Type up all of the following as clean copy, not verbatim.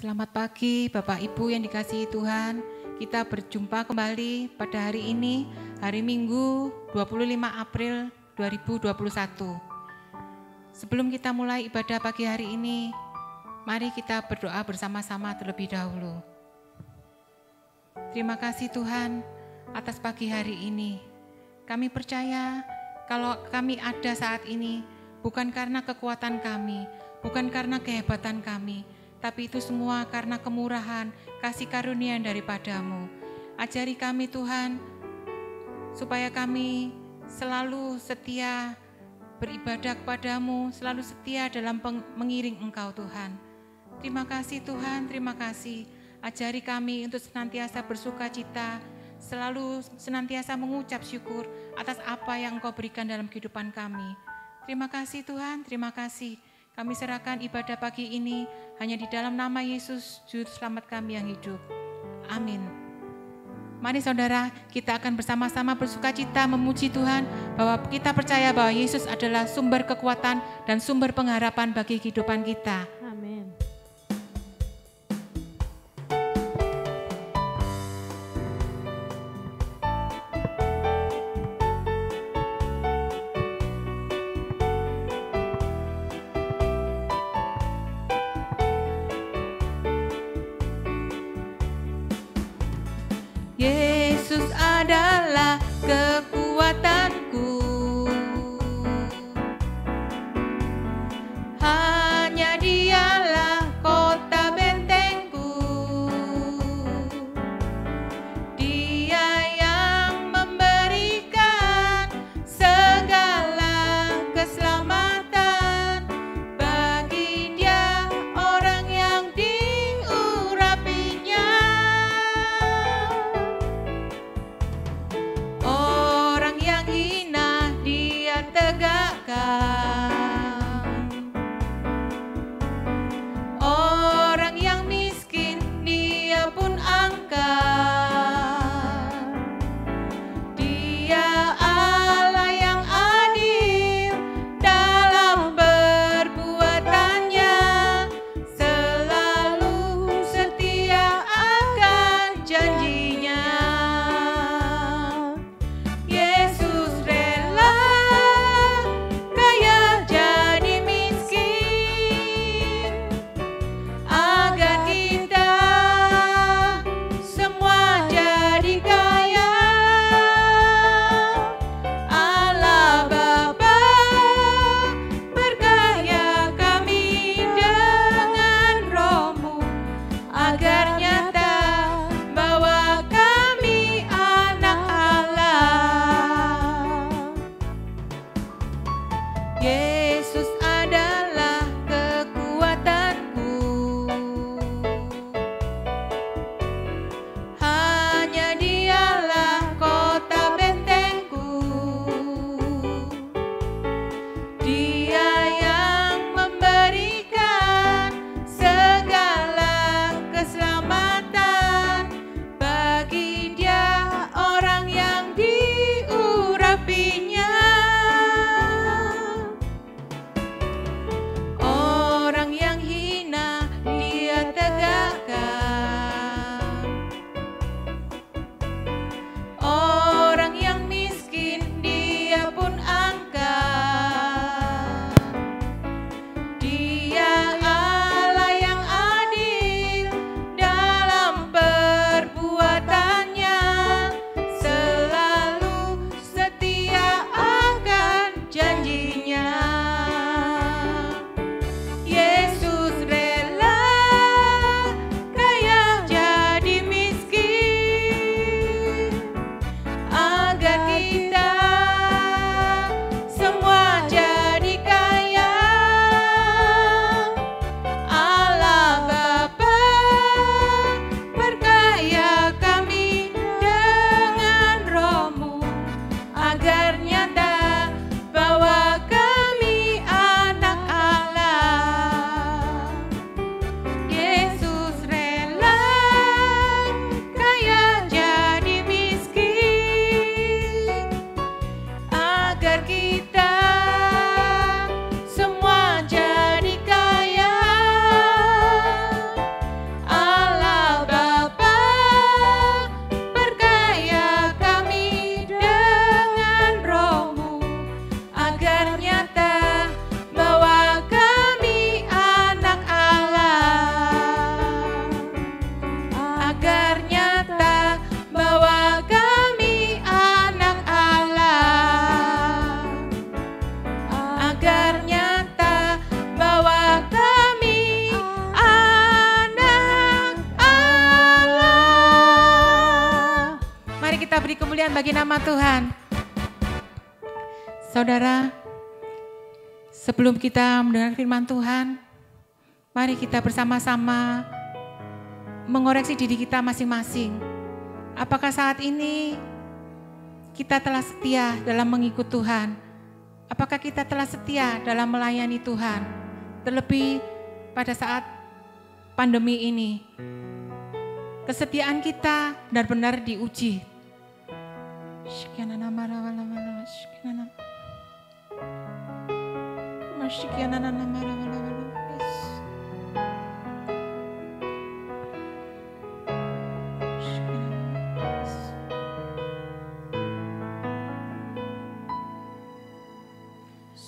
Selamat pagi Bapak Ibu yang dikasihi Tuhan. Kita berjumpa kembali pada hari ini, hari Minggu 25 April 2021. Sebelum kita mulai ibadah pagi hari ini, mari kita berdoa bersama-sama terlebih dahulu. Terima kasih Tuhan atas pagi hari ini. Kami percaya kalau kami ada saat ini bukan karena kekuatan kami, bukan karena kehebatan kami, tapi itu semua karena kemurahan, kasih karunia daripadamu. Ajari kami Tuhan, supaya kami selalu setia beribadah kepadamu, selalu setia dalam mengiring Engkau Tuhan. Terima kasih Tuhan, terima kasih. Ajari kami untuk senantiasa bersuka cita, selalu senantiasa mengucap syukur atas apa yang Engkau berikan dalam kehidupan kami. Terima kasih Tuhan, terima kasih. Kami serahkan ibadah pagi ini hanya di dalam nama Yesus, Juru Selamat kami yang hidup. Amin. Mari saudara, kita akan bersama-sama bersukacita memuji Tuhan bahwa kita percaya bahwa Yesus adalah sumber kekuatan dan sumber pengharapan bagi kehidupan kita. Amin. Yesus adalah kekuatanku, hanya Dialah kota bentengku. Dia yang memberikan segala keselamatan, bagi Dia orang yang diurapinya. Orang yang kemuliaan bagi nama Tuhan. Saudara, sebelum kita mendengar firman Tuhan, mari kita bersama-sama mengoreksi diri kita masing-masing. Apakah saat ini kita telah setia dalam mengikut Tuhan? Apakah kita telah setia dalam melayani Tuhan? Terlebih pada saat pandemi ini, kesetiaan kita benar-benar diuji.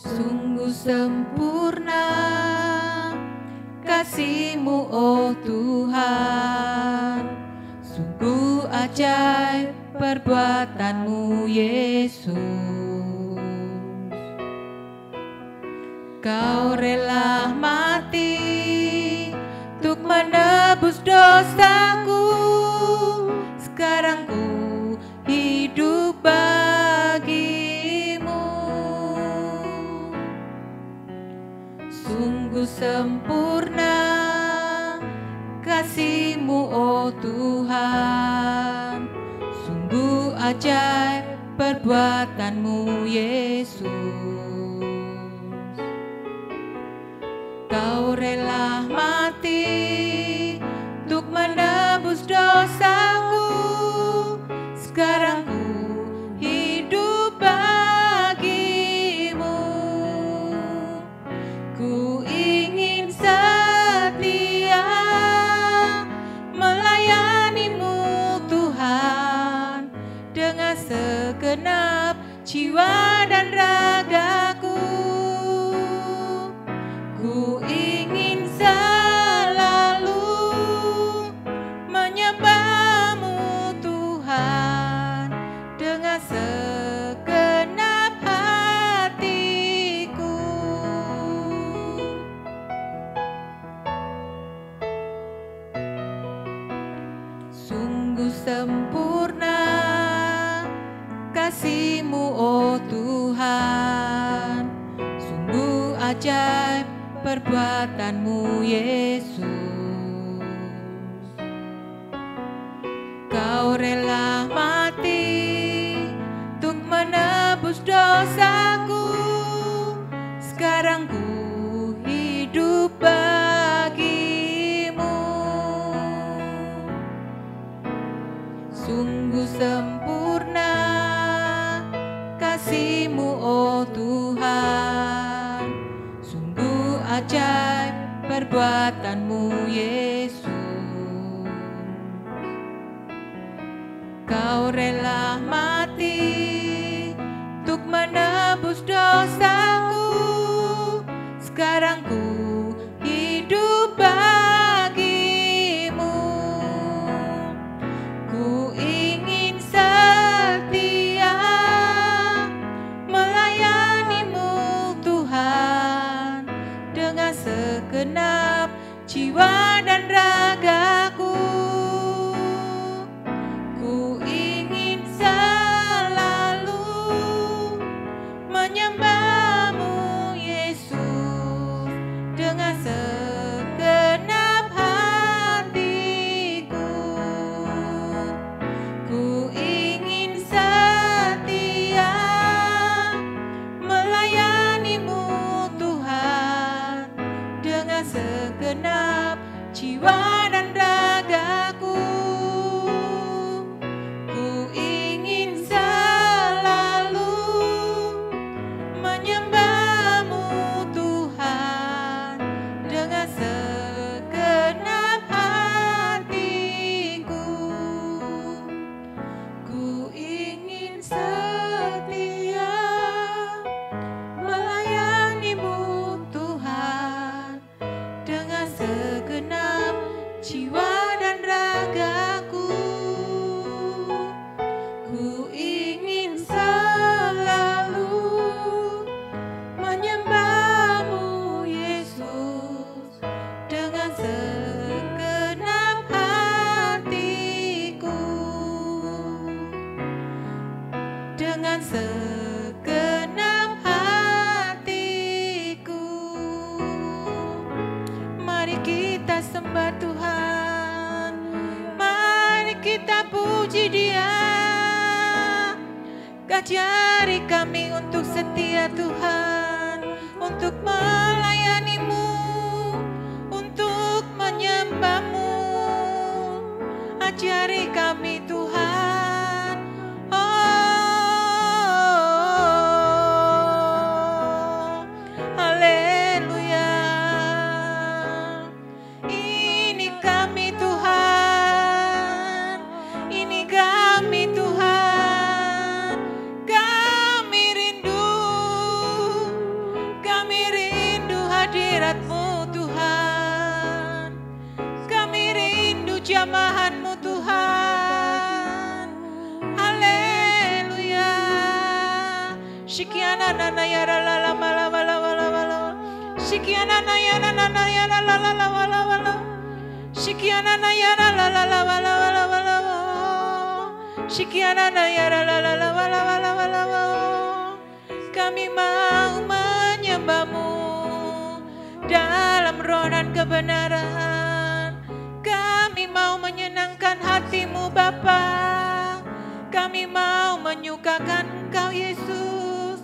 Sungguh sempurna kasih-Mu, oh Tuhan, sungguh ajaib perbuatan-Mu, Yesus. Kau rela mati untuk menebus dosaku, sekarang ku hidup bagimu. Sungguh sempurna kasih-Mu, oh Tuhan, sungguh ajaib perbuatan-Mu, Yesus. Kau rela mati untuk menebus dosaku, sekarang ku hidup bagimu. Ku ingin setia melayani-Mu, Tuhan, dengan segenap jiwa dan ragaku. Ku ingin selalu menyembah-Mu, Tuhan, dengan segenap hatiku. Sungguh sempurna kasih-Mu, oh Tuhan, sungguh ajaib perbuatan-Mu, Yesus. Kau rela mati untuk menebus dosaku, sekarang ku hidup bagimu. Sungguh sempurna kasih-Mu, oh Tuhan, sungguh ajaib perbuatan-Mu, Yesus. Kau rela mati untuk menebus dosaku, sekarang ku hidup bagimu. Ku ingin setia melayani-Mu, Tuhan, dengan segenap jiwa dan ragaku. Ku ingin selalu menyembah-Mu, Yesus, dengan segenap hatiku. Ku ingin setia melayani-Mu, Tuhan, dengan segenap jiwa dan ragaku. Ku ingin selalu menyembah-Mu, Tuhan, dengan segenap hatiku. Ku ingin setia melayani-Mu, Tuhan, dengan segenap jiwa dan ragaku. Ku ingin selalu menyembah-Mu, Yesus, dengan segenap hatiku. kita sembah Tuhan. Mari kita puji Dia. Ajari kami untuk setia Tuhan, untuk melayani-Mu, untuk menyembah-Mu. Ajari kami Tuhan. Oh, haleluya. Ini kami Tuhan, ini kami Tuhan. Hadirat-Mu Tuhan, kami rindu jamahan-Mu Tuhan. Haleluya. Shikiana nana ya la la la la la la la. Shikiana na ya la la la ya la la la la la. Shikiana na ya la la la la la la la. Shikiana na ya la la la la la la. Kami mau menyembah-Mu dalam roh dan kebenaran. Kami mau menyenangkan hati-Mu Bapa. Kami mau menyukakan Engkau Yesus.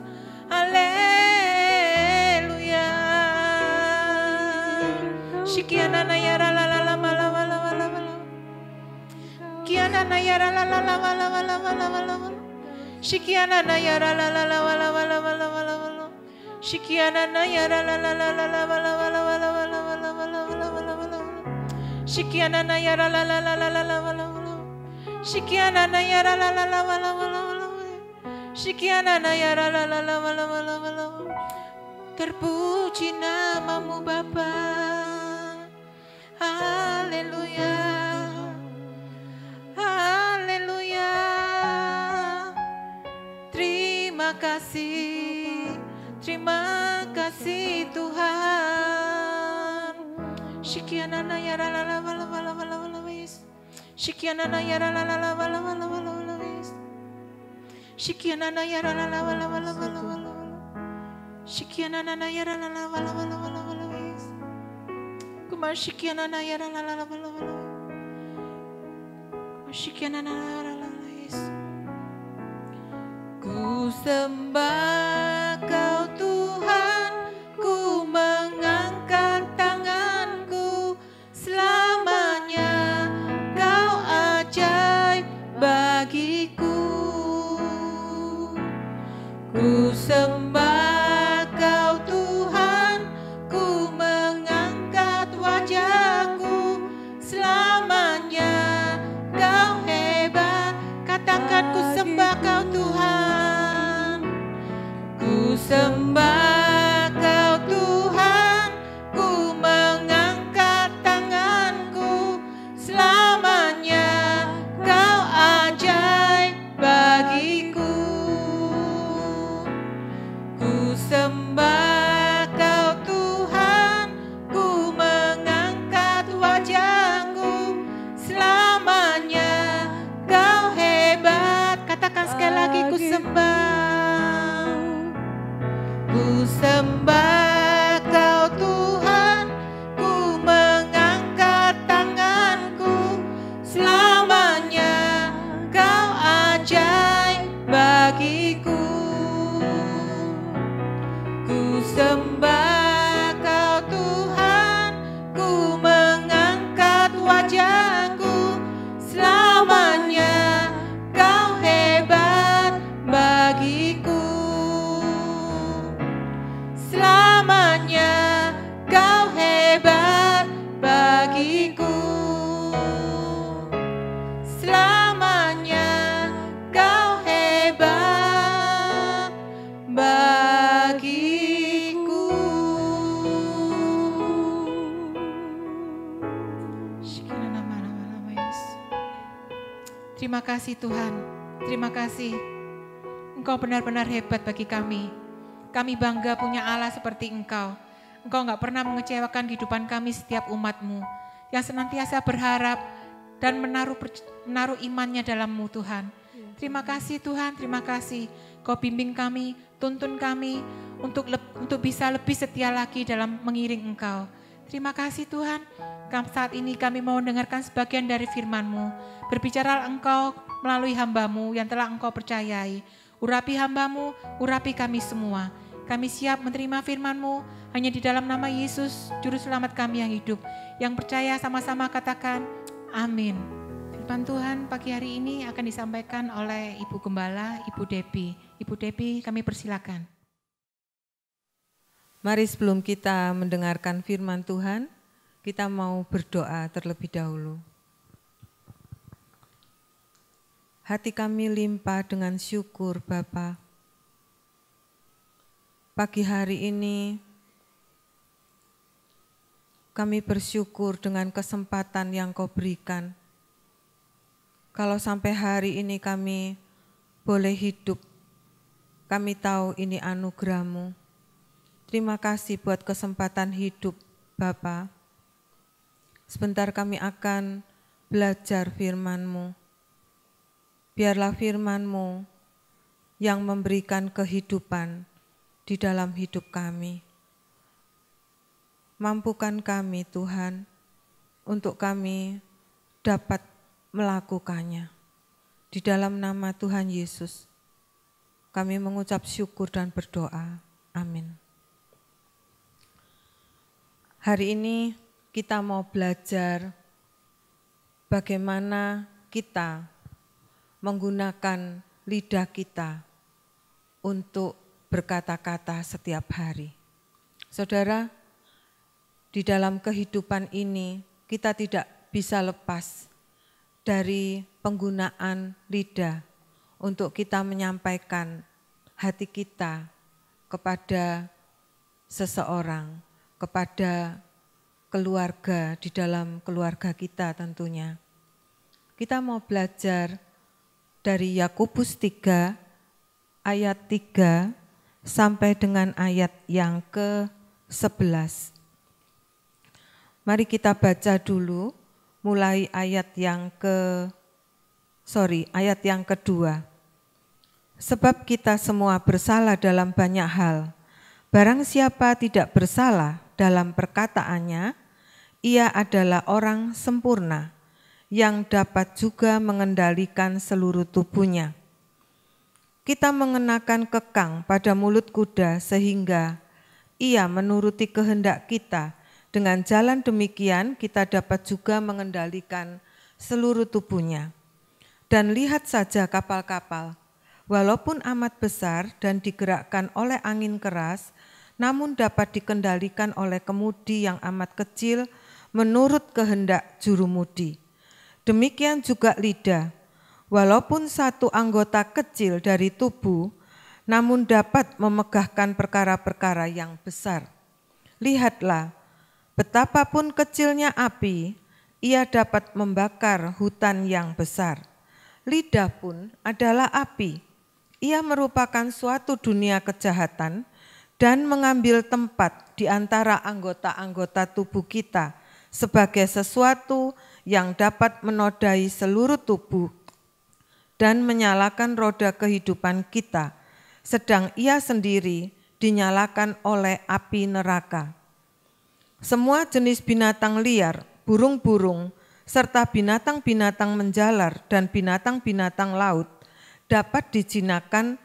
Haleluya. Shikianana ya la la la la la la la la. Kianana ya la la la la la la la la. Shikianana ya la la la la la la la la. Shikiana na ya la la la la la la la la la la la. Shikiana na ya la la la la la la la. Shikiana na ya la la la la la la. Shikiana na ya la la la la la la. Terpuji nama-Mu Bapa. Haleluya. Haleluya. Terima kasih. Terima kasih Tuhan. Shikianana ya la la la la la la la wis. Shikianana ya la la la la la la la wis. Shikianana ya la la la la la la la. Shikianana ya la la la la la la wis. Kuma shikianana ya la la la la la la. Shikianana ya la la la wis. Ku sembah Kau Tuhan, ku mengangkat tanganku, selamanya Kau ajaib bagiku. Ku sembah Kau Tuhan, ku mengangkat wajahku, selamanya Kau hebat. Katakan ku sembah Kau Tuhan. Ku sembah Kau Tuhan, ku mengangkat tanganku, selamanya Kau ajaib bagiku. Ku sembah Kau Tuhan, ku mengangkat wajahku, selamanya Kau hebat. Katakan sekali lagi, ku sembah. Ku sembah Kau Tuhan, ku mengangkat tanganku, selamanya Kau ajaib bagiku. Ku sembah Kau Tuhan, ku mengangkat wajahku, selamanya Kau hebat bagiku. Selamanya Kau hebat bagiku. Selamanya Kau hebat bagiku. Terima kasih Tuhan, terima kasih. Engkau benar-benar hebat bagi kami. Kami bangga punya Allah seperti Engkau. Engkau enggak pernah mengecewakan kehidupan kami setiap umat-Mu yang senantiasa berharap dan menaruh imannya dalam-Mu Tuhan. Terima kasih Tuhan, terima kasih. Kau bimbing kami, tuntun kami untuk bisa lebih setia lagi dalam mengiring Engkau. Terima kasih Tuhan, saat ini kami mau mendengarkan sebagian dari firman-Mu. Berbicara Engkau melalui hamba-Mu yang telah Engkau percayai. Urapi hamba-Mu, urapi kami semua. Kami siap menerima firman-Mu hanya di dalam nama Yesus, Juru Selamat kami yang hidup. Yang percaya sama-sama katakan, amin. Firman Tuhan pagi hari ini akan disampaikan oleh Ibu Gembala, Ibu Debbie. Ibu Debbie, kami persilakan. Mari sebelum kita mendengarkan firman Tuhan, kita mau berdoa terlebih dahulu. Hati kami limpah dengan syukur Bapa. Pagi hari ini kami bersyukur dengan kesempatan yang Kau berikan. Kalau sampai hari ini kami boleh hidup, kami tahu ini anugerah-Mu. Terima kasih buat kesempatan hidup, Bapa. Sebentar kami akan belajar firman-Mu. Biarlah firman-Mu yang memberikan kehidupan di dalam hidup kami. Mampukan kami, Tuhan, untuk kami dapat melakukannya. Di dalam nama Tuhan Yesus, kami mengucap syukur dan berdoa. Amin. Hari ini kita mau belajar bagaimana kita menggunakan lidah kita untuk berkata-kata setiap hari. Saudara, di dalam kehidupan ini kita tidak bisa lepas dari penggunaan lidah untuk kita menyampaikan hati kita kepada seseorang, kepada keluarga, di dalam keluarga kita tentunya. Kita mau belajar dari Yakobus 3 ayat 3 sampai dengan ayat yang ke-11. Mari kita baca dulu mulai ayat yang kedua. Sebab kita semua bersalah dalam banyak hal. Barang siapa tidak bersalah dalam perkataannya, ia adalah orang sempurna yang dapat juga mengendalikan seluruh tubuhnya. Kita mengenakan kekang pada mulut kuda sehingga ia menuruti kehendak kita. Dengan jalan demikian kita dapat juga mengendalikan seluruh tubuhnya. Dan lihat saja kapal-kapal, walaupun amat besar dan digerakkan oleh angin keras, namun dapat dikendalikan oleh kemudi yang amat kecil menurut kehendak jurumudi. Demikian juga lidah, walaupun satu anggota kecil dari tubuh, namun dapat memegahkan perkara-perkara yang besar. Lihatlah, betapapun kecilnya api, ia dapat membakar hutan yang besar. Lidah pun adalah api, ia merupakan suatu dunia kejahatan, dan mengambil tempat di antara anggota-anggota tubuh kita sebagai sesuatu yang dapat menodai seluruh tubuh dan menyalakan roda kehidupan kita, sedang ia sendiri dinyalakan oleh api neraka. Semua jenis binatang liar, burung-burung, serta binatang-binatang menjalar dan binatang-binatang laut dapat dijinakan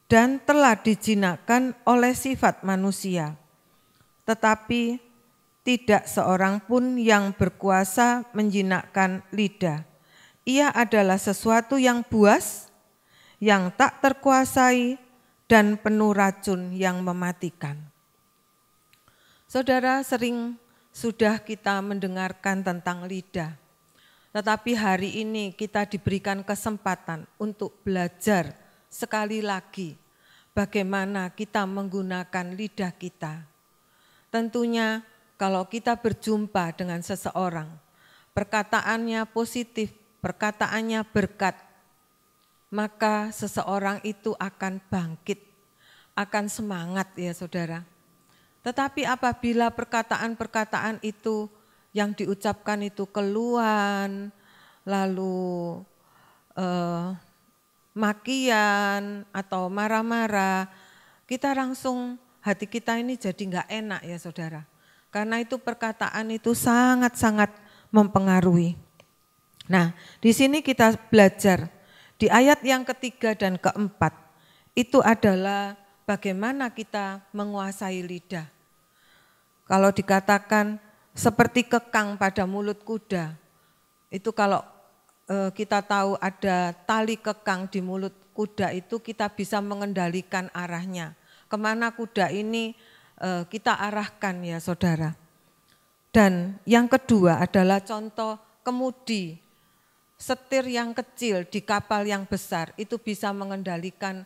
dan telah dijinakkan oleh sifat manusia. Tetapi tidak seorang pun yang berkuasa menjinakkan lidah. Ia adalah sesuatu yang buas, yang tak terkuasai, dan penuh racun yang mematikan. Saudara, sering sudah kita mendengarkan tentang lidah. Tetapi hari ini kita diberikan kesempatan untuk belajar sekali lagi bagaimana kita menggunakan lidah kita. Tentunya kalau kita berjumpa dengan seseorang, perkataannya positif, perkataannya berkat, maka seseorang itu akan bangkit, akan semangat ya saudara. Tetapi apabila perkataan-perkataan itu yang diucapkan itu keluhan, lalu makian atau marah-marah, kita langsung hati kita ini jadi enggak enak ya saudara. Karena itu perkataan itu sangat-sangat mempengaruhi. Nah, di sini kita belajar di ayat yang ketiga dan keempat, itu adalah bagaimana kita menguasai lidah. Kalau dikatakan seperti kekang pada mulut kuda, itu kalau kita tahu ada tali kekang di mulut kuda itu kita bisa mengendalikan arahnya. Kemana kuda ini kita arahkan ya saudara. Dan yang kedua adalah contoh kemudi, setir yang kecil di kapal yang besar itu bisa mengendalikan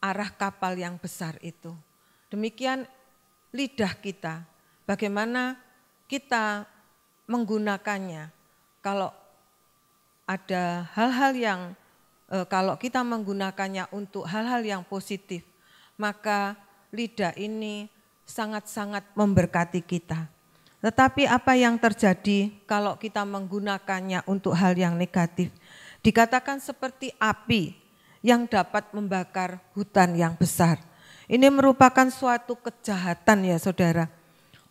arah kapal yang besar itu. Demikian lidah kita, bagaimana kita menggunakannya. Kalau ada hal-hal yang, kalau kita menggunakannya untuk hal-hal yang positif, maka lidah ini sangat-sangat memberkati kita. Tetapi apa yang terjadi kalau kita menggunakannya untuk hal yang negatif? Dikatakan seperti api yang dapat membakar hutan yang besar. Ini merupakan suatu kejahatan ya saudara.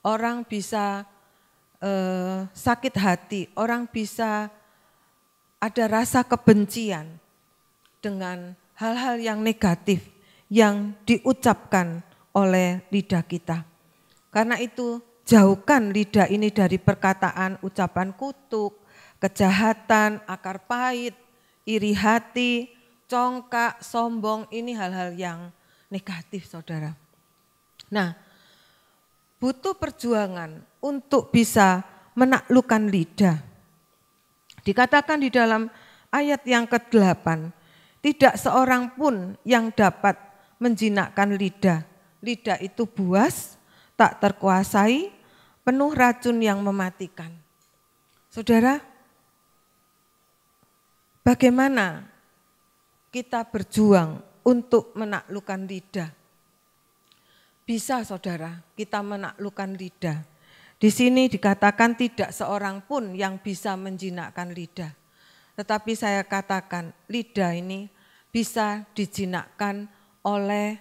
Orang bisa sakit hati, orang bisa ada rasa kebencian dengan hal-hal yang negatif yang diucapkan oleh lidah kita. Karena itu jauhkan lidah ini dari perkataan, ucapan kutuk, kejahatan, akar pahit, iri hati, congkak, sombong, ini hal-hal yang negatif saudara. Nah, butuh perjuangan untuk bisa menaklukkan lidah. Dikatakan di dalam ayat yang ke-8, tidak seorang pun yang dapat menjinakkan lidah. Lidah itu buas, tak terkuasai, penuh racun yang mematikan. Saudara, bagaimana kita berjuang untuk menaklukkan lidah? Bisa saudara, kita menaklukkan lidah. Di sini dikatakan tidak seorang pun yang bisa menjinakkan lidah. Tetapi saya katakan lidah ini bisa dijinakkan oleh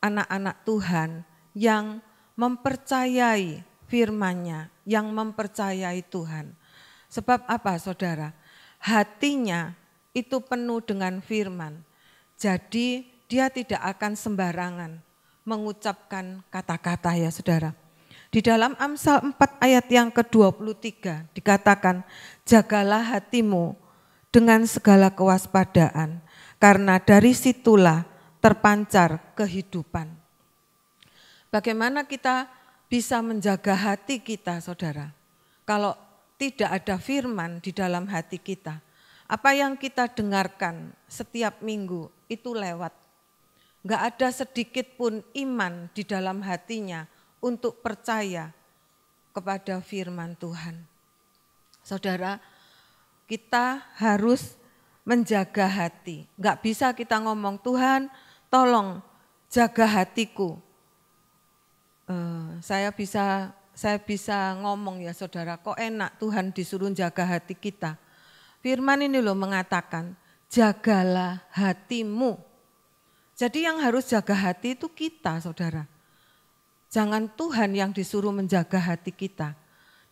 anak-anak Tuhan yang mempercayai firman-Nya, yang mempercayai Tuhan. Sebab apa saudara? Hatinya itu penuh dengan firman. Jadi dia tidak akan sembarangan mengucapkan kata-kata ya saudara. Di dalam Amsal 4 ayat yang ke-23 dikatakan, jagalah hatimu dengan segala kewaspadaan, karena dari situlah terpancar kehidupan. Bagaimana kita bisa menjaga hati kita saudara? Kalau tidak ada firman di dalam hati kita, apa yang kita dengarkan setiap minggu itu lewat. Enggak ada sedikit pun iman di dalam hatinya untuk percaya kepada firman Tuhan. Saudara, kita harus menjaga hati. Enggak bisa kita ngomong, Tuhan tolong jaga hatiku. Saya bisa ngomong ya saudara, kok enak Tuhan disuruh jaga hati kita. Firman ini loh mengatakan, jagalah hatimu. Jadi yang harus jaga hati itu kita saudara. Jangan Tuhan yang disuruh menjaga hati kita.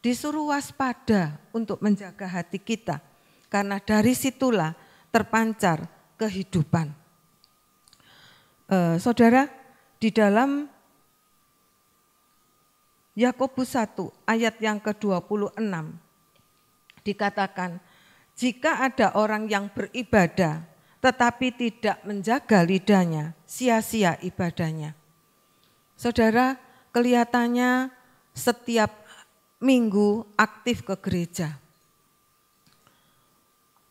Disuruh waspada untuk menjaga hati kita. Karena dari situlah terpancar kehidupan. Saudara, di dalam Yakobus 1 ayat yang ke-26 dikatakan, jika ada orang yang beribadah tetapi tidak menjaga lidahnya, sia-sia ibadahnya. Saudara, kelihatannya setiap minggu aktif ke gereja.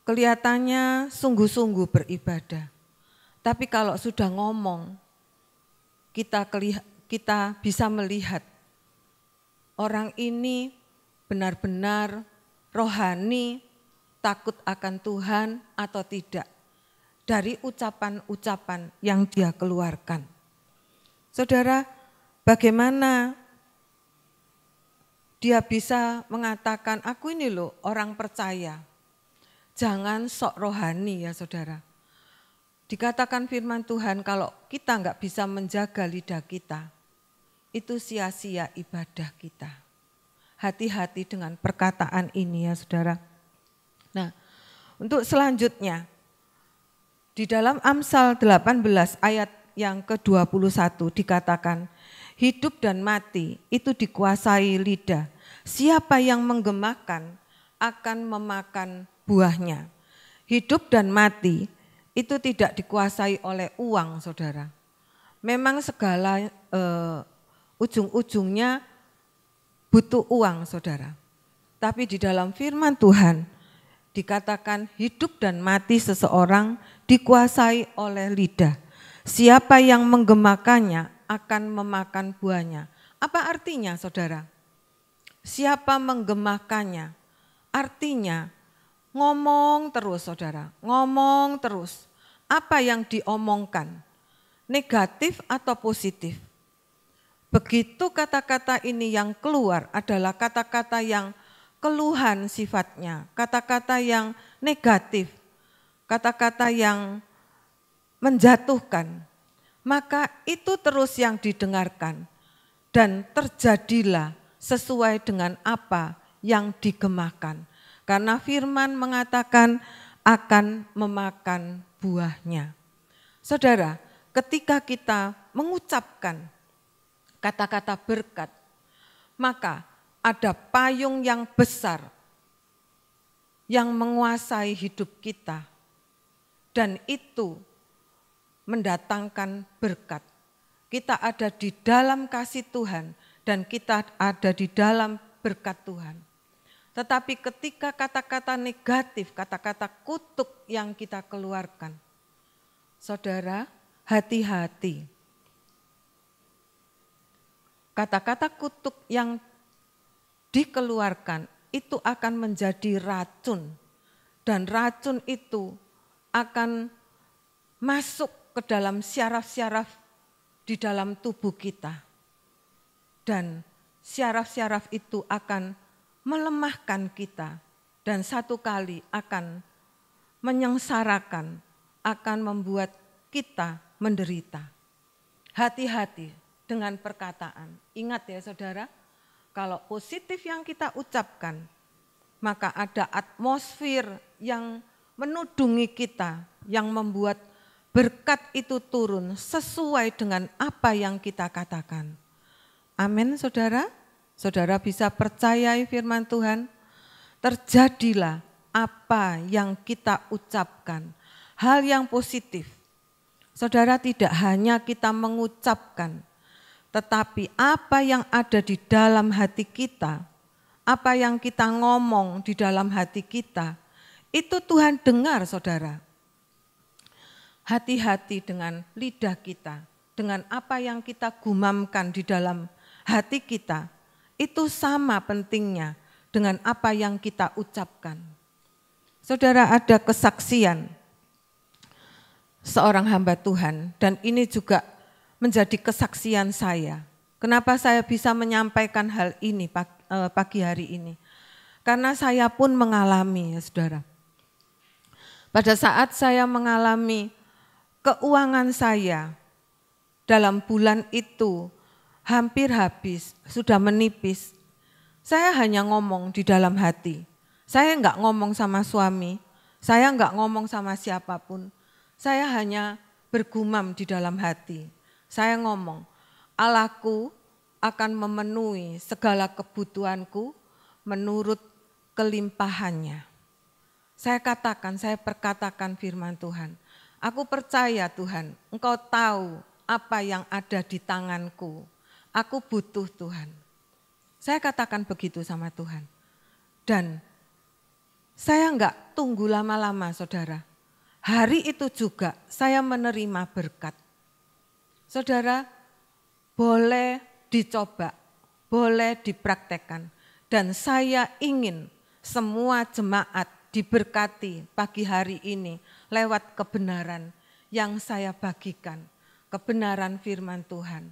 Kelihatannya sungguh-sungguh beribadah. Tapi kalau sudah ngomong, kita bisa melihat orang ini benar-benar rohani, takut akan Tuhan atau tidak. Dari ucapan-ucapan yang dia keluarkan. Saudara, bagaimana dia bisa mengatakan, aku ini loh orang percaya. Jangan sok rohani ya saudara. Dikatakan firman Tuhan kalau kita enggak bisa menjaga lidah kita, itu sia-sia ibadah kita. Hati-hati dengan perkataan ini ya saudara. Nah, untuk selanjutnya, di dalam Amsal 18 ayat yang ke-21 dikatakan, hidup dan mati itu dikuasai lidah. Siapa yang menggemakan akan memakan buahnya. Hidup dan mati itu tidak dikuasai oleh uang, saudara. Memang segala ujung-ujungnya butuh uang, saudara. Tapi di dalam firman Tuhan dikatakan hidup dan mati seseorang dikuasai oleh lidah. Siapa yang menggemakannya akan memakan buahnya. Apa artinya, saudara? Siapa menggemakannya? Artinya ngomong terus, saudara. Ngomong terus. Apa yang diomongkan? Negatif atau positif? Begitu kata-kata ini yang keluar adalah kata-kata yang keluhan sifatnya, kata-kata yang negatif, kata-kata yang menjatuhkan, maka itu terus yang didengarkan dan terjadilah sesuai dengan apa yang digemakan. Karena firman mengatakan akan memakan buahnya. Saudara, ketika kita mengucapkan kata-kata berkat, maka ada payung yang besar yang menguasai hidup kita dan itu mendatangkan berkat. Kita ada di dalam kasih Tuhan dan kita ada di dalam berkat Tuhan. Tetapi ketika kata-kata negatif, kata-kata kutuk yang kita keluarkan, saudara, hati-hati. Kata-kata kutuk yang dikeluarkan itu akan menjadi racun. Dan racun itu akan masuk ke dalam syaraf-syaraf di dalam tubuh kita. Dan syaraf-syaraf itu akan melemahkan kita. Dan satu kali akan menyengsarakan, akan membuat kita menderita. Hati-hati dengan perkataan. Ingat ya saudara, kalau positif yang kita ucapkan, maka ada atmosfer yang menudungi kita, yang membuat berkat itu turun sesuai dengan apa yang kita katakan. Amin saudara, saudara bisa percayai firman Tuhan, terjadilah apa yang kita ucapkan, hal yang positif. Saudara, tidak hanya kita mengucapkan, tetapi apa yang ada di dalam hati kita, apa yang kita ngomong di dalam hati kita, itu Tuhan dengar saudara. Hati-hati dengan lidah kita, dengan apa yang kita gumamkan di dalam hati kita, itu sama pentingnya dengan apa yang kita ucapkan. Saudara, ada kesaksian seorang hamba Tuhan dan ini juga menjadi kesaksian saya. Kenapa saya bisa menyampaikan hal ini pagi hari ini? Karena saya pun mengalami ya saudara. Pada saat saya mengalami keuangan saya dalam bulan itu hampir habis, sudah menipis. Saya hanya ngomong di dalam hati. Saya enggak ngomong sama suami, saya enggak ngomong sama siapapun. Saya hanya bergumam di dalam hati. Saya ngomong, Allahku akan memenuhi segala kebutuhanku menurut kelimpahannya. Saya katakan, saya perkatakan firman Tuhan. Aku percaya Tuhan, Engkau tahu apa yang ada di tanganku. Aku butuh Tuhan. Saya katakan begitu sama Tuhan. Dan saya enggak tunggu lama-lama saudara. Hari itu juga saya menerima berkat. Saudara, boleh dicoba, boleh dipraktekkan. Dan saya ingin semua jemaat diberkati pagi hari ini lewat kebenaran yang saya bagikan. Kebenaran firman Tuhan.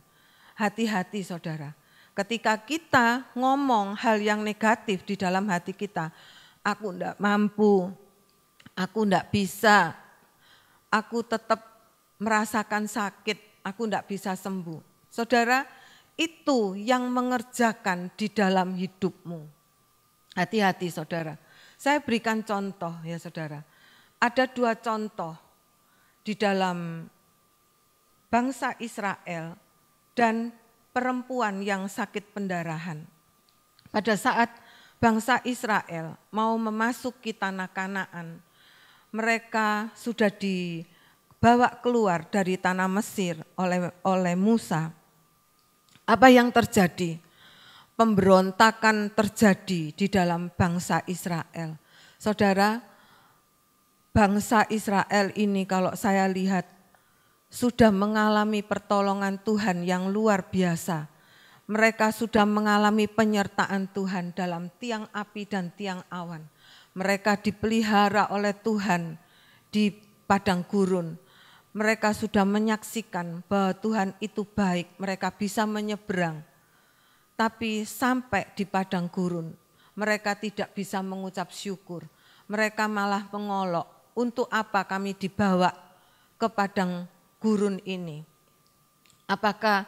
Hati-hati saudara, ketika kita ngomong hal yang negatif di dalam hati kita, aku enggak mampu, aku enggak bisa, aku tetap merasakan sakit, aku enggak bisa sembuh. Saudara, itu yang mengerjakan di dalam hidupmu. Hati-hati saudara. Saya berikan contoh ya saudara. Ada 2 contoh di dalam bangsa Israel dan perempuan yang sakit pendarahan. Pada saat bangsa Israel mau memasuki tanah Kanaan, mereka sudah dibawa keluar dari tanah Mesir oleh Musa. Apa yang terjadi? Pemberontakan terjadi di dalam bangsa Israel. Saudara, bangsa Israel ini kalau saya lihat sudah mengalami pertolongan Tuhan yang luar biasa. Mereka sudah mengalami penyertaan Tuhan dalam tiang api dan tiang awan. Mereka dipelihara oleh Tuhan di padang gurun. Mereka sudah menyaksikan bahwa Tuhan itu baik, mereka bisa menyeberang. Tapi sampai di padang gurun, mereka tidak bisa mengucap syukur. Mereka malah mengolok, untuk apa kami dibawa ke padang gurun ini? Apakah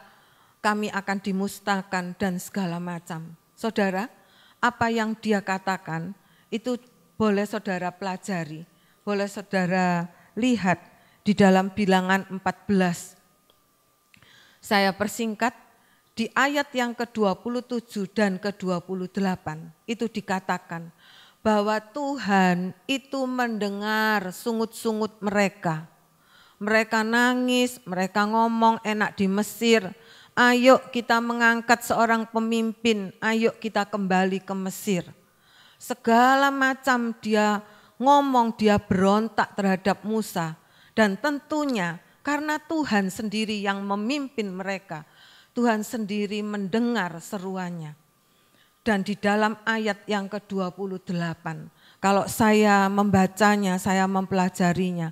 kami akan dimusnahkan dan segala macam? Saudara, apa yang dia katakan itu boleh saudara pelajari, boleh saudara lihat di dalam Bilangan 14. Saya persingkat, di ayat yang ke-27 dan ke-28 itu dikatakan bahwa Tuhan itu mendengar sungut-sungut mereka. Mereka nangis, mereka ngomong enak di Mesir, ayo kita mengangkat seorang pemimpin, ayo kita kembali ke Mesir. Segala macam dia ngomong, dia berontak terhadap Musa. Dan tentunya karena Tuhan sendiri yang memimpin mereka, Tuhan sendiri mendengar seruannya. Dan di dalam ayat yang ke-28, kalau saya membacanya, saya mempelajarinya,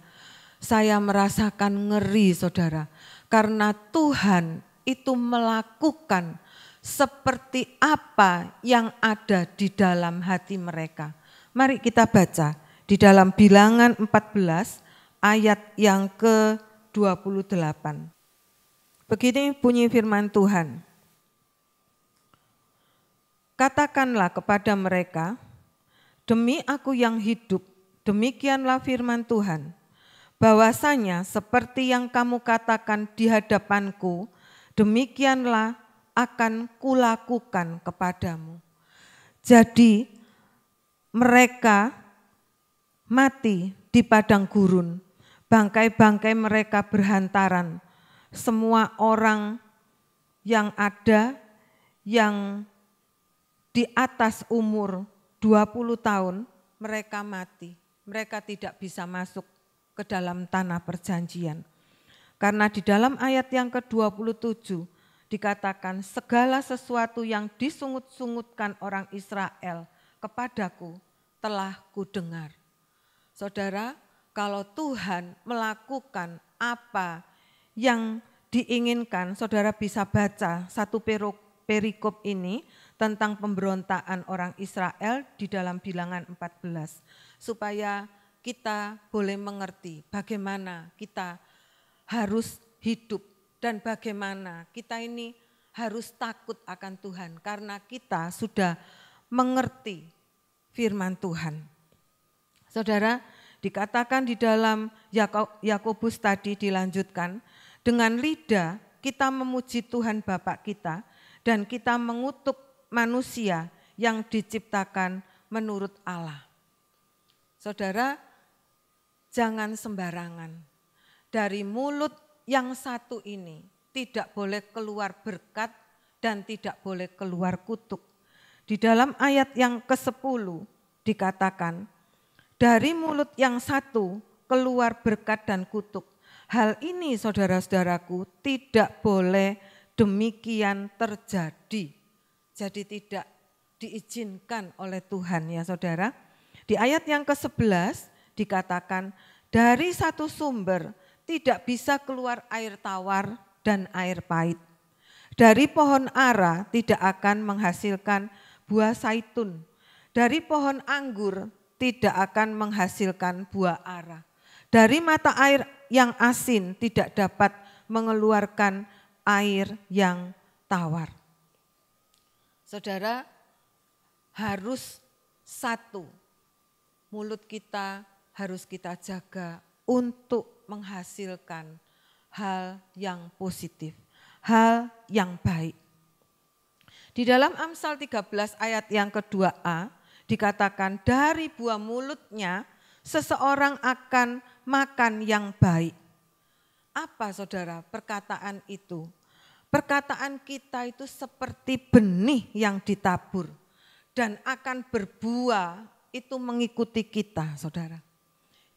saya merasakan ngeri saudara. Karena Tuhan itu melakukan seperti apa yang ada di dalam hati mereka. Mari kita baca di dalam Bilangan 14 ayat yang ke-28. Begini bunyi firman Tuhan. Katakanlah kepada mereka, demi aku yang hidup, demikianlah firman Tuhan, bahwasanya seperti yang kamu katakan di hadapanku, demikianlah akan kulakukan kepadamu. Jadi mereka mati di padang gurun, bangkai-bangkai mereka berhantaran, semua orang yang ada yang di atas umur 20 tahun mereka mati. Mereka tidak bisa masuk ke dalam tanah perjanjian. Karena di dalam ayat yang ke-27 dikatakan segala sesuatu yang disungut-sungutkan orang Israel kepadaku telah kudengar. Saudara, kalau Tuhan melakukan apa yang diinginkan, saudara bisa baca satu perikop ini tentang pemberontakan orang Israel di dalam Bilangan 14. Supaya kita boleh mengerti bagaimana kita harus hidup dan bagaimana kita ini harus takut akan Tuhan. Karena kita sudah mengerti firman Tuhan. Saudara, dikatakan di dalam Yakobus tadi dilanjutkan, dengan lidah kita memuji Tuhan Bapa kita dan kita mengutuk manusia yang diciptakan menurut Allah. Saudara, jangan sembarangan. Dari mulut yang satu ini tidak boleh keluar berkat dan tidak boleh keluar kutuk. Di dalam ayat yang ke-10 dikatakan, dari mulut yang satu keluar berkat dan kutuk. Hal ini saudara-saudaraku tidak boleh demikian terjadi. Jadi tidak diizinkan oleh Tuhan ya saudara. Di ayat yang ke-11 dikatakan dari satu sumber tidak bisa keluar air tawar dan air pahit. Dari pohon ara tidak akan menghasilkan buah zaitun. Dari pohon anggur tidak akan menghasilkan buah ara. Dari mata air yang asin tidak dapat mengeluarkan air yang tawar. Saudara, harus satu, mulut kita harus kita jaga untuk menghasilkan hal yang positif, hal yang baik. Di dalam Amsal 13 ayat yang kedua A dikatakan dari buah mulutnya seseorang akan makan yang baik. Apa saudara perkataan itu? Perkataan kita itu seperti benih yang ditabur dan akan berbuah itu mengikuti kita, saudara.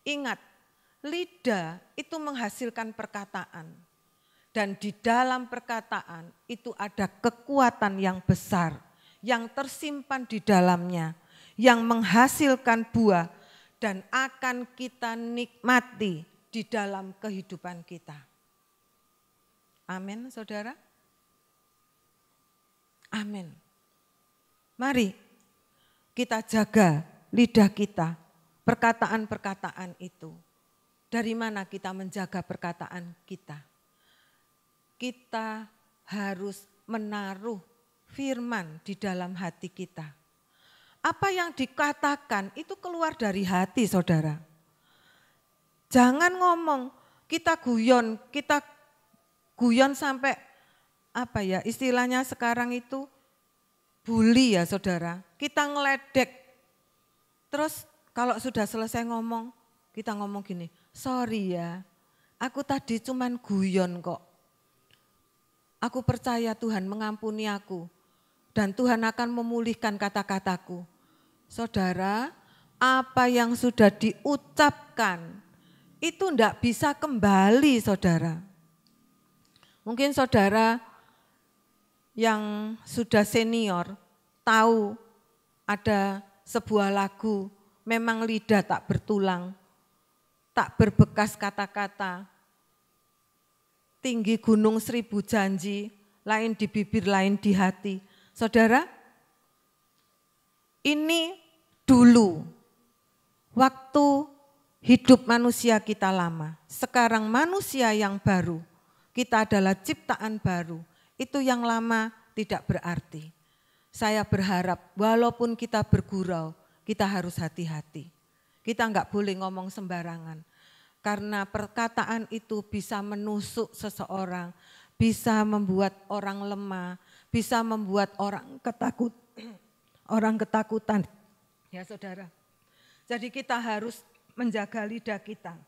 Ingat, lidah itu menghasilkan perkataan dan di dalam perkataan itu ada kekuatan yang besar yang tersimpan di dalamnya, yang menghasilkan buah dan akan kita nikmati di dalam kehidupan kita. Amin, saudara. Amin. Mari kita jaga lidah kita, perkataan-perkataan itu. Dari mana kita menjaga perkataan kita? Kita harus menaruh firman di dalam hati kita. Apa yang dikatakan itu keluar dari hati, saudara. Jangan ngomong, kita guyon sampai apa ya istilahnya sekarang itu bully ya saudara. Kita ngeledek, terus kalau sudah selesai ngomong, kita ngomong gini, sorry ya, aku tadi cuman guyon kok. Aku percaya Tuhan mengampuni aku dan Tuhan akan memulihkan kata-kataku. Saudara, apa yang sudah diucapkan itu enggak bisa kembali, saudara. Mungkin saudara yang sudah senior tahu ada sebuah lagu, memang lidah tak bertulang, tak berbekas kata-kata, tinggi gunung 1000 janji, lain di bibir, lain di hati. Saudara, ini dulu waktu hidup manusia kita lama, sekarang manusia yang baru, kita adalah ciptaan baru, itu yang lama tidak berarti. Saya berharap walaupun kita bergurau, kita harus hati-hati. Kita enggak boleh ngomong sembarangan. Karena perkataan itu bisa menusuk seseorang, bisa membuat orang lemah, bisa membuat orang ketakutan. Ya saudara, jadi kita harus menjaga lidah kita.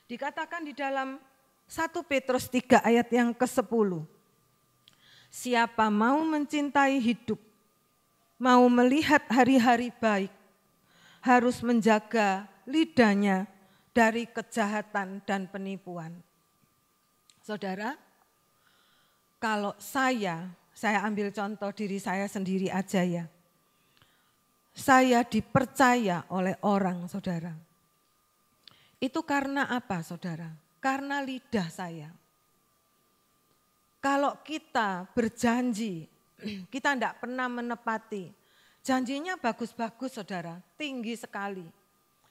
Dikatakan di dalam 1 Petrus 3 ayat yang ke-10. Siapa mau mencintai hidup, mau melihat hari-hari baik, harus menjaga lidahnya dari kejahatan dan penipuan. Saudara, kalau saya ambil contoh diri saya sendiri aja ya. Saya dipercaya oleh orang, saudara. Itu karena apa, saudara? Karena lidah saya. Kalau kita berjanji, kita tidak pernah menepati. Janjinya bagus-bagus, saudara, tinggi sekali.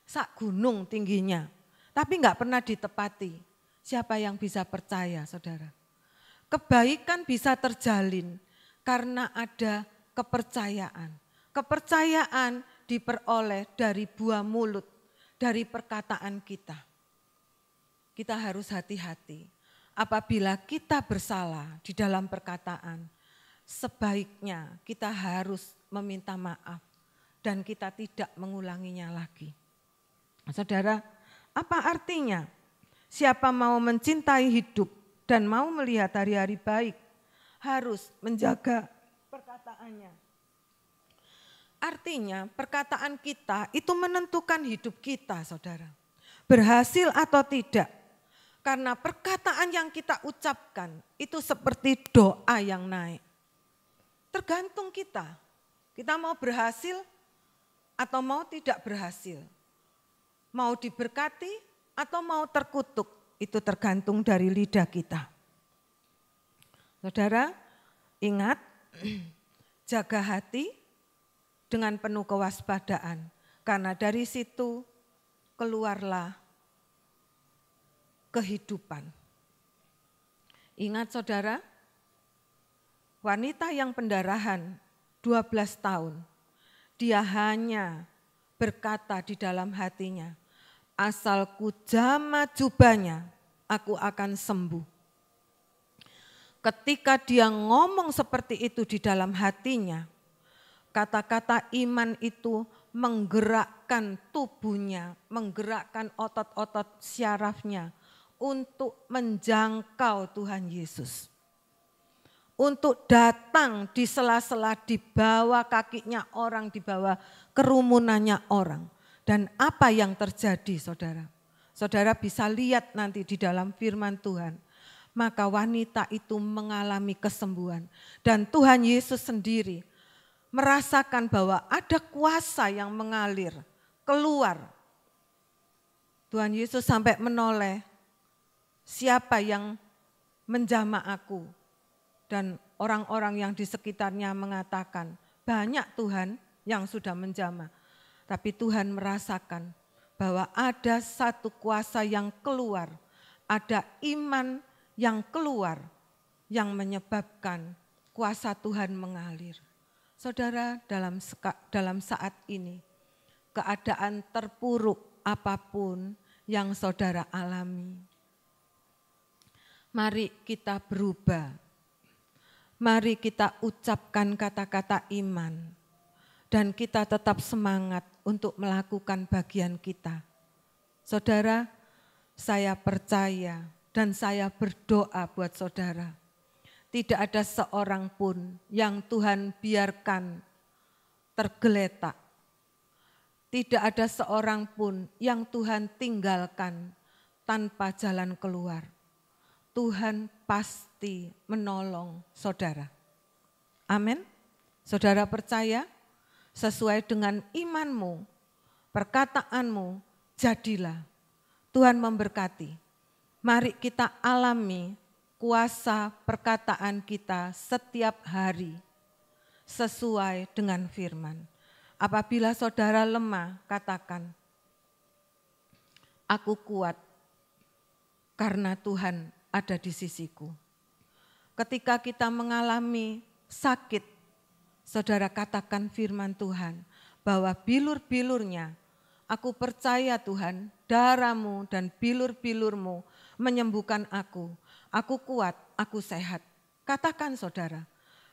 Sak gunung tingginya, tapi enggak pernah ditepati. Siapa yang bisa percaya, saudara? Kebaikan bisa terjalin karena ada kepercayaan. Kepercayaan diperoleh dari buah mulut, dari perkataan kita. Kita harus hati-hati. Apabila kita bersalah di dalam perkataan, sebaiknya kita harus meminta maaf dan kita tidak mengulanginya lagi. Saudara, apa artinya? Siapa mau mencintai hidup dan mau melihat hari-hari baik, harus menjaga perkataannya. Artinya perkataan kita itu menentukan hidup kita, saudara. Berhasil atau tidak. Karena perkataan yang kita ucapkan itu seperti doa yang naik. Tergantung kita. Kita mau berhasil atau mau tidak berhasil. Mau diberkati atau mau terkutuk. Itu tergantung dari lidah kita. Saudara, ingat, jaga hati dengan penuh kewaspadaan. Karena dari situ keluarlah kehidupan. Ingat saudara, wanita yang pendarahan 12 tahun, dia hanya berkata di dalam hatinya, asal ku jamah jubahnya, aku akan sembuh. Ketika dia ngomong seperti itu di dalam hatinya, kata-kata iman itu menggerakkan tubuhnya, menggerakkan otot-otot syarafnya untuk menjangkau Tuhan Yesus. Untuk datang di sela-sela, di bawah kakinya orang, di bawah kerumunannya orang. Dan apa yang terjadi, saudara? Saudara bisa lihat nanti di dalam firman Tuhan. Maka wanita itu mengalami kesembuhan. Dan Tuhan Yesus sendiri merasakan bahwa ada kuasa yang mengalir keluar. Tuhan Yesus sampai menoleh, siapa yang menjamah aku? Dan orang-orang yang di sekitarnya mengatakan, banyak Tuhan yang sudah menjamah. Tapi Tuhan merasakan bahwa ada satu kuasa yang keluar, ada iman yang keluar yang menyebabkan kuasa Tuhan mengalir. Saudara, dalam saat ini, keadaan terpuruk apapun yang saudara alami, mari kita berubah. Mari kita ucapkan kata-kata iman dan kita tetap semangat untuk melakukan bagian kita. Saudara, saya percaya dan saya berdoa buat saudara. Tidak ada seorang pun yang Tuhan biarkan tergeletak. Tidak ada seorang pun yang Tuhan tinggalkan tanpa jalan keluar. Tuhan pasti menolong saudara. Amin. Saudara percaya sesuai dengan imanmu, perkataanmu, jadilah. Tuhan memberkati. Mari kita alami kuasa perkataan kita setiap hari sesuai dengan firman. Apabila saudara lemah, katakan, aku kuat karena Tuhan ada di sisiku. Ketika kita mengalami sakit, saudara katakan firman Tuhan bahwa bilur-bilurnya, aku percaya Tuhan, darahmu dan bilur-bilurmu menyembuhkan aku. Aku kuat, aku sehat. Katakan saudara,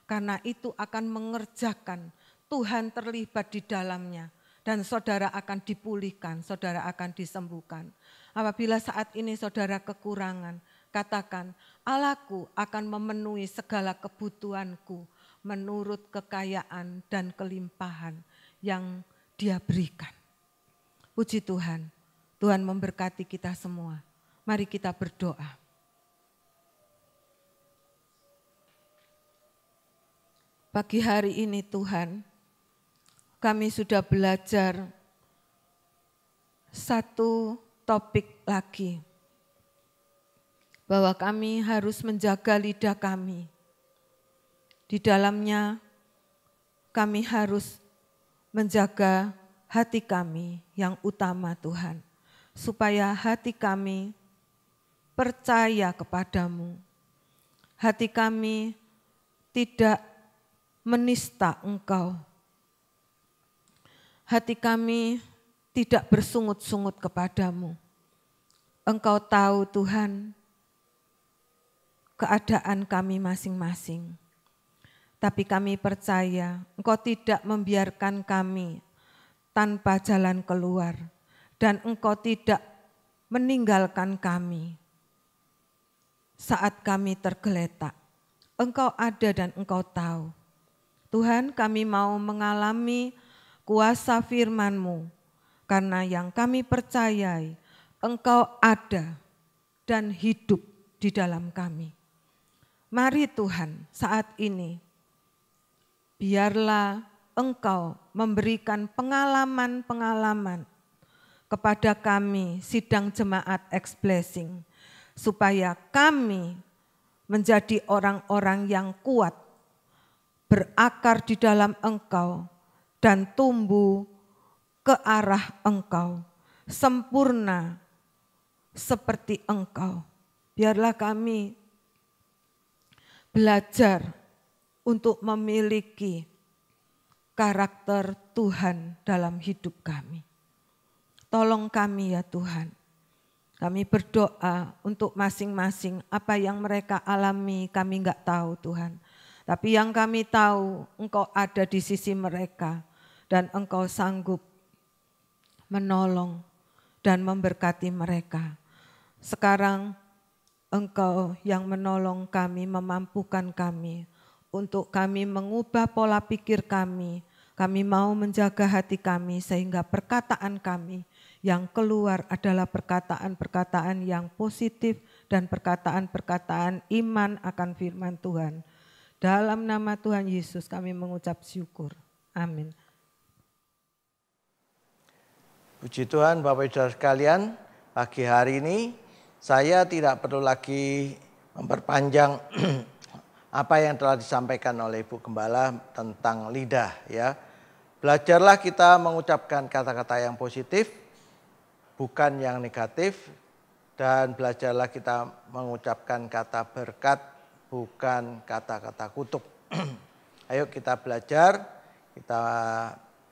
karena itu akan mengerjakan, Tuhan terlibat di dalamnya. Dan saudara akan dipulihkan, saudara akan disembuhkan. Apabila saat ini saudara kekurangan, katakan, Allahku akan memenuhi segala kebutuhanku menurut kekayaan dan kelimpahan yang Dia berikan. Puji Tuhan, Tuhan memberkati kita semua. Mari kita berdoa. Pagi hari ini Tuhan, kami sudah belajar satu topik lagi. Bahwa kami harus menjaga lidah kami. Di dalamnya kami harus menjaga hati kami yang utama Tuhan. Supaya hati kami percaya kepadamu. Hati kami tidak menista Engkau. Hati kami tidak bersungut-sungut kepadamu. Engkau tahu Tuhan, keadaan kami masing-masing. Tapi kami percaya Engkau tidak membiarkan kami tanpa jalan keluar. Dan Engkau tidak meninggalkan kami saat kami tergeletak. Engkau ada dan Engkau tahu. Tuhan, kami mau mengalami kuasa firman-Mu. Karena yang kami percayai, Engkau ada dan hidup di dalam kami. Mari Tuhan, saat ini, biarlah Engkau memberikan pengalaman-pengalaman kepada kami sidang jemaat X-Blessing, supaya kami menjadi orang-orang yang kuat, berakar di dalam Engkau, dan tumbuh ke arah Engkau, sempurna seperti Engkau. Biarlah kami belajar untuk memiliki karakter Tuhan dalam hidup kami. Tolong kami ya Tuhan. Kami berdoa untuk masing-masing apa yang mereka alami kami enggak tahu Tuhan. Tapi yang kami tahu Engkau ada di sisi mereka dan Engkau sanggup menolong dan memberkati mereka. Sekarang Engkau yang menolong kami, memampukan kami untuk kami mengubah pola pikir kami. Kami mau menjaga hati kami sehingga perkataan kami yang keluar adalah perkataan-perkataan yang positif dan perkataan-perkataan iman akan firman Tuhan. Dalam nama Tuhan Yesus kami mengucap syukur. Amin. Puji Tuhan Bapak Ibu Saudara sekalian, pagi hari ini saya tidak perlu lagi memperpanjang apa yang telah disampaikan oleh Ibu Gembala tentang lidah ya. Belajarlah kita mengucapkan kata-kata yang positif, bukan yang negatif, dan belajarlah kita mengucapkan kata berkat, bukan kata-kata kutuk. Ayo kita belajar, kita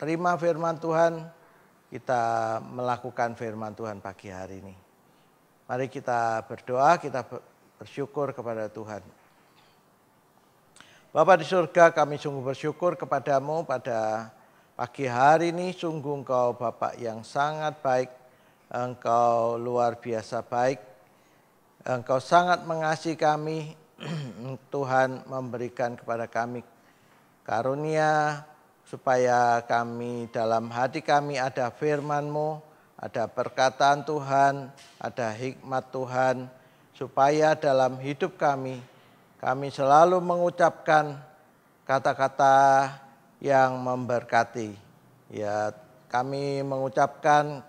terima firman Tuhan, kita melakukan firman Tuhan pagi hari ini. Mari kita berdoa, kita bersyukur kepada Tuhan. Bapa di surga, kami sungguh bersyukur kepadamu pada pagi hari ini. Sungguh Engkau Bapa yang sangat baik, Engkau luar biasa baik, Engkau sangat mengasihi kami. Tuhan memberikan kepada kami karunia supaya kami dalam hati kami ada firman-Mu, ada perkataan Tuhan, ada hikmat Tuhan, supaya dalam hidup kami selalu mengucapkan kata-kata yang memberkati. Ya, kami mengucapkan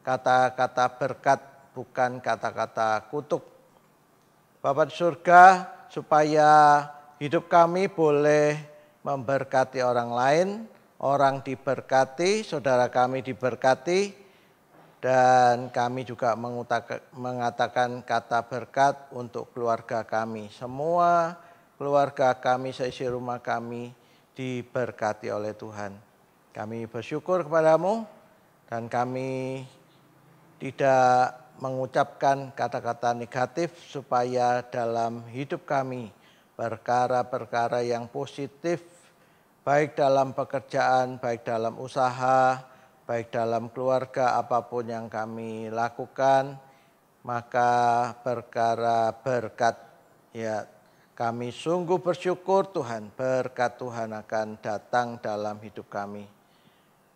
kata-kata berkat, bukan kata-kata kutuk. Bapa di surga, supaya hidup kami boleh memberkati orang lain, orang diberkati, saudara kami diberkati, dan kami juga mengatakan kata berkat untuk keluarga kami. Semua keluarga kami, seisi rumah kami diberkati oleh Tuhan. Kami bersyukur kepadamu dan kami tidak mengucapkan kata-kata negatif supaya dalam hidup kami perkara-perkara yang positif, baik dalam pekerjaan, baik dalam usaha, baik dalam keluarga, apapun yang kami lakukan, maka perkara berkat, ya kami sungguh bersyukur Tuhan, berkat Tuhan akan datang dalam hidup kami.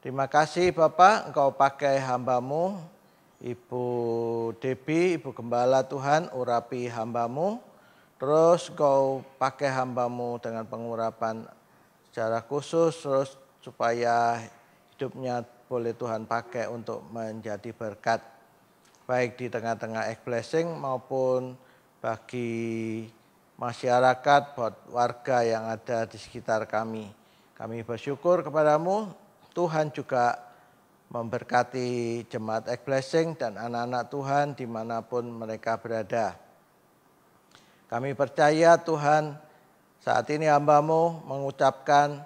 Terima kasih Bapak, Engkau pakai hamba-Mu, Ibu Debbie, Ibu Gembala Tuhan, urapi hamba-Mu, terus Engkau pakai hamba-Mu dengan pengurapan secara khusus, terus supaya hidupnya boleh Tuhan pakai untuk menjadi berkat, baik di tengah-tengah blessing maupun bagi masyarakat, buat warga yang ada di sekitar kami. Kami bersyukur kepadamu, Tuhan juga memberkati jemaat blessing dan anak-anak Tuhan dimanapun mereka berada. Kami percaya Tuhan, saat ini hamba-Mu mengucapkan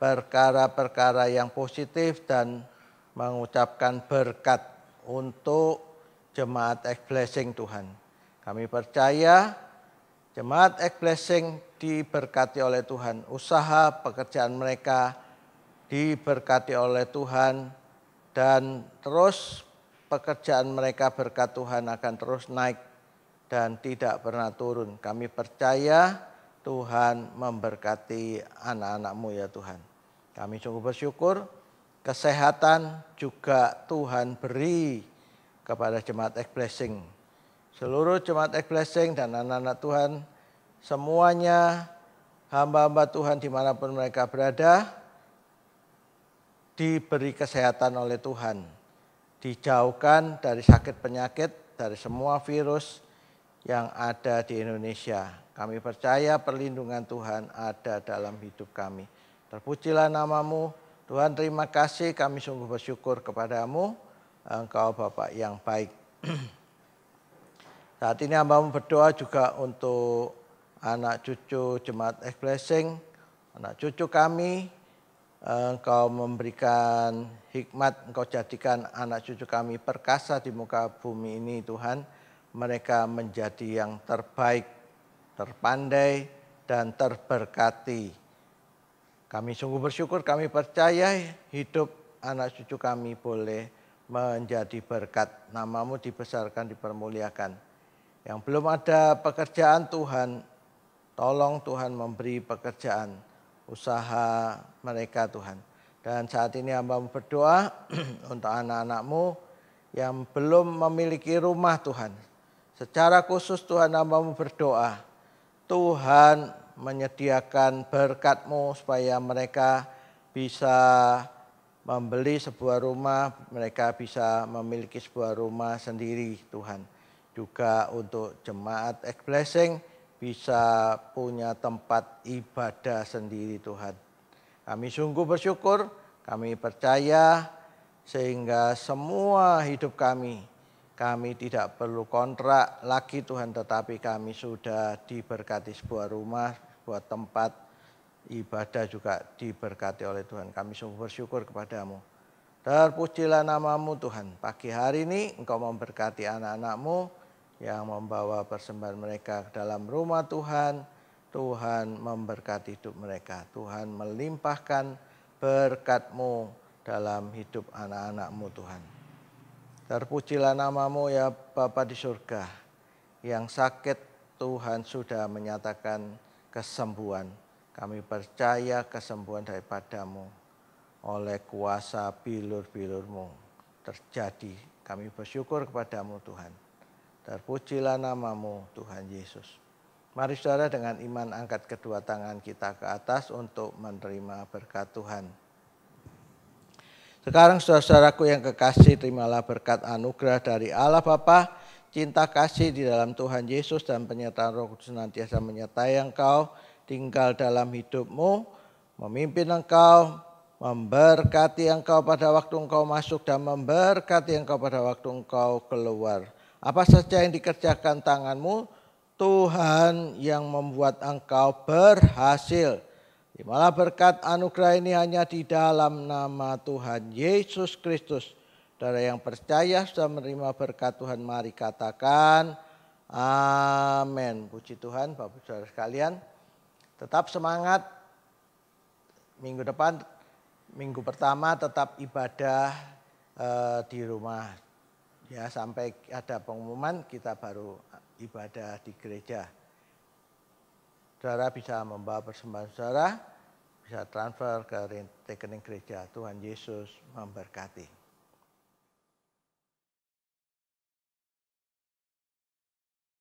perkara-perkara yang positif dan mengucapkan berkat untuk jemaat blessing Tuhan. Kami percaya jemaat blessing diberkati oleh Tuhan. Usaha pekerjaan mereka diberkati oleh Tuhan. Dan terus pekerjaan mereka berkat Tuhan akan terus naik dan tidak pernah turun. Kami percaya Tuhan memberkati anak-anak-Mu ya Tuhan. Kami sungguh bersyukur, kesehatan juga Tuhan beri kepada jemaat blessing. Seluruh jemaat blessing dan anak-anak Tuhan, semuanya hamba-hamba Tuhan dimanapun mereka berada, diberi kesehatan oleh Tuhan. Dijauhkan dari sakit penyakit, dari semua virus yang ada di Indonesia. Kami percaya perlindungan Tuhan ada dalam hidup kami. Terpujilah nama-Mu, Tuhan. Terima kasih, kami sungguh bersyukur kepadamu, Engkau Bapa yang baik. Saat ini hamba-Mu berdoa juga untuk anak cucu jemaat blessing, anak cucu kami, Engkau memberikan hikmat, Engkau jadikan anak cucu kami perkasa di muka bumi ini Tuhan. Mereka menjadi yang terbaik, terpandai, dan terberkati. Kami sungguh bersyukur, kami percaya hidup anak cucu kami boleh menjadi berkat. Namamu dibesarkan, dipermuliakan. Yang belum ada pekerjaan Tuhan, tolong Tuhan memberi pekerjaan, usaha mereka Tuhan. Dan saat ini hamba-Mu berdoa untuk anak-anak-Mu yang belum memiliki rumah Tuhan. Secara khusus Tuhan hamba-Mu berdoa, Tuhan menyediakan berkat-Mu supaya mereka bisa membeli sebuah rumah, mereka bisa memiliki sebuah rumah sendiri Tuhan. Juga untuk jemaat X-Blessing bisa punya tempat ibadah sendiri Tuhan. Kami sungguh bersyukur, kami percaya sehingga semua hidup kami tidak perlu kontrak lagi Tuhan, tetapi kami sudah diberkati sebuah rumah, sebuah tempat ibadah juga diberkati oleh Tuhan. Kami sungguh bersyukur kepadamu. Terpujilah namamu Tuhan. Pagi hari ini Engkau memberkati anak-anak-Mu yang membawa persembahan mereka ke dalam rumah Tuhan. Tuhan memberkati hidup mereka. Tuhan melimpahkan berkat-Mu dalam hidup anak-anak-Mu Tuhan. Terpujilah namamu ya Bapa di surga. Yang sakit Tuhan sudah menyatakan kesembuhan. Kami percaya kesembuhan daripada-Mu. Oleh kuasa bilur-bilur-Mu terjadi. Kami bersyukur kepada-Mu Tuhan. Terpujilah namamu Tuhan Yesus. Mari saudara dengan iman angkat kedua tangan kita ke atas untuk menerima berkat Tuhan. Sekarang saudara-saudaraku yang kekasih, terimalah berkat anugerah dari Allah Bapa, cinta kasih di dalam Tuhan Yesus dan penyertaan Roh Kudus senantiasa menyertai engkau, tinggal dalam hidupmu, memimpin engkau, memberkati engkau pada waktu engkau masuk dan memberkati engkau pada waktu engkau keluar. Apa saja yang dikerjakan tanganmu, Tuhan yang membuat engkau berhasil. Terimalah berkat anugerah ini hanya di dalam nama Tuhan Yesus Kristus. Saudara yang percaya sudah menerima berkat Tuhan, mari katakan amin. Puji Tuhan, Bapak saudara sekalian. Tetap semangat. Minggu depan, minggu pertama tetap ibadah di rumah. Ya, sampai ada pengumuman kita baru ibadah di gereja. Saudara bisa membawa persembahan saudara, bisa transfer ke rekening gereja. Tuhan Yesus memberkati.